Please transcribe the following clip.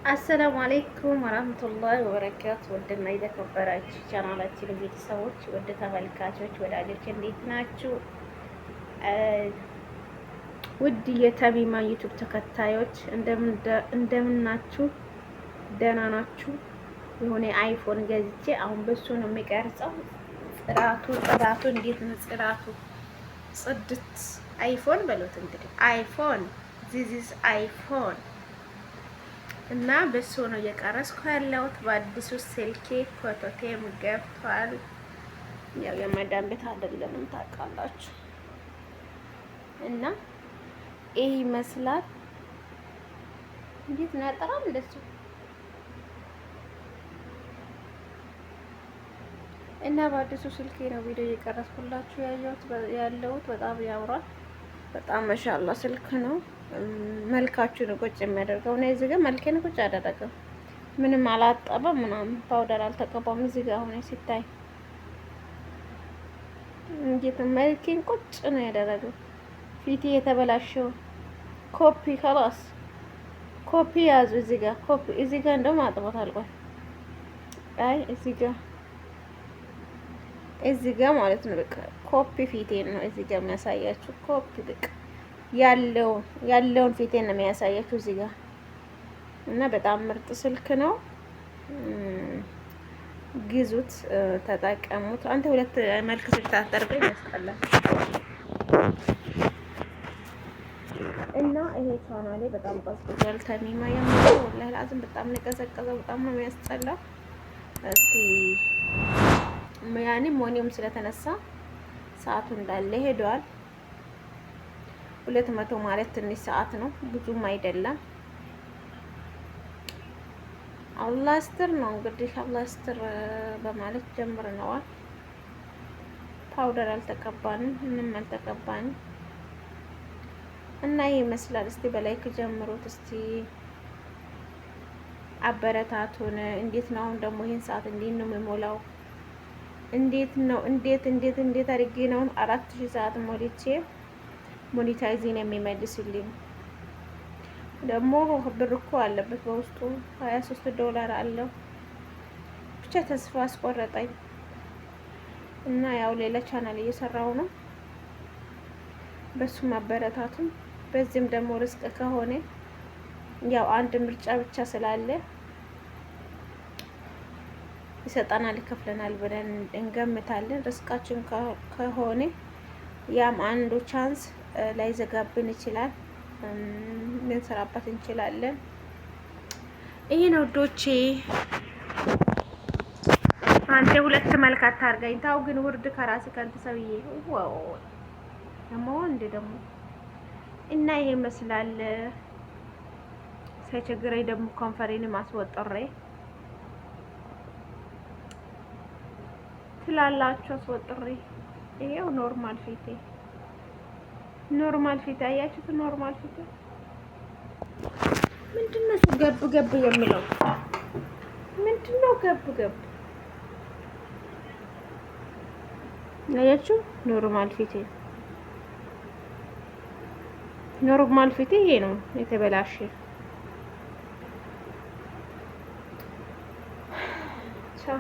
አሰላሙ አለይኩም ወራህመቱላሂ ወበረካቱ። ወደና የተከበራችሁ ቻናላችን ቤተሰቦች፣ ወደ ተመልካቾች፣ ወዳጆች እንዴት ናችሁ? ውድ የተሚማ ዩቲዩብ ተከታዮች እንደምን ናችሁ? ደህና ናችሁ? የሆነ አይፎን ገዝቼ አሁን በሱ ነው የሚቀርጸው። ጥራቱ እንዴት ነው? ጽድት አይፎን በሉት እንግዲህ አይፎን ዚስ አይፎን እና በሱ ነው እየቀረስኩ ያለሁት። በአዲሱ ስልኬ ፎቶቴም ገብቷል። ያው የመዳን ቤት አይደለንም ታውቃላችሁ። እና ይሄ ይመስላል። እንዴት ነው ያጠራል እንደሱ። እና በአዲሱ ስልኬ ነው ቪዲዮ እየቀረስኩላችሁ ያለሁት። በጣም ያምራል። በጣም ማሻአላ ስልክ ነው። መልካችሁን ቁጭ የሚያደርገው ነው። እዚህ ጋር መልኬን ቁጭ አደረገው። ምንም አላጠበም፣ ምናምን ፓውደር አልተቀባም። እዚህ ጋር አሁን ሲታይ እንዴት መልኬን ቁጭ ነው ያደረገው። ፊቴ የተበላሸው ኮፒ خلاص ኮፒ ያዙ። እዚህ ጋር እንደውም አጥቦት አልቋል። አይ እዚህ ጋር ማለት ነው። በቃ ኮፒ ፊቴን ነው እዚህ ጋር የሚያሳያችሁ። ኮፒ በቃ ያለውን ፊቴን ነው የሚያሳያችሁ እዚህ ጋር። እና በጣም ምርጥ ስልክ ነው። ግዙት፣ ተጠቀሙት። አንተ ሁለት መልክ ስልክ ታደርገው ይመስላል። እና ይሄ ቻናሌ በጣም ቀዝቅዟል። ተሚማ የሚለው ወላሂ ላዝም በጣም ነው የቀዘቀዘው። በጣም ነው የሚያስጠላው። እስቲ ያኔ ሞኒየም ስለተነሳ ሰዓቱ እንዳለ ሄዷል። 200 ማለት ትንሽ ሰዓት ነው፣ ብዙም አይደለም። አላህ ይስጥር ነው እንግዲህ። አላህ ይስጥር በማለት ጀምረነዋል። ፓውደር አልተቀባንም፣ ምንም አልተቀባንም። እና ይሄ ይመስላል። እስቲ በላይክ ጀምሩት። እስቲ አበረታቱን። እንዴት ነው አሁን ደግሞ ይሄን ሰዓት እንዴት ነው የሚሞላው? እንዴት አድርጌ ነው 4000 ሰዓት ሞልቼ ሞኔታይዜን የሚመልስልኝ? ደግሞ ብር እኮ አለበት በውስጡ $23 አለው። ብቻ ተስፋ አስቆረጠኝ እና ያው ሌላ ቻናል እየሰራው ነው። በሱ ማበረታቱን፣ በዚህም ደግሞ ርስቅ ከሆነ ያው አንድ ምርጫ ብቻ ስላለ ይሰጠናል፣ ይከፍለናል ብለን እንገምታለን። ርስቃችን ከሆነ ያም አንዱ ቻንስ ላይዘጋብን ይችላል፣ ልንሰራበት እንችላለን። ይሄ ነው ዶቼ። አንተ ሁለት መልክ አታርገኝ። ታው ግን ውርድ ከራስ ከንተ ሰውዬ ዋው ደግሞ እና ይሄ ይመስላል። ሳይቸግረኝ ደግሞ ኮንፈሬን ማስወጠሬ ትላላችሁ አስወጥሬ። ይሄው ኖርማል ፊቴ አያችሁት? ኖርማል ፊቴ ምንድነው ገብ የሚለው? ምንድነው ገብ? አያችሁ? ኖርማል ፊቴ ይሄ ነው የተበላሸ። ቻው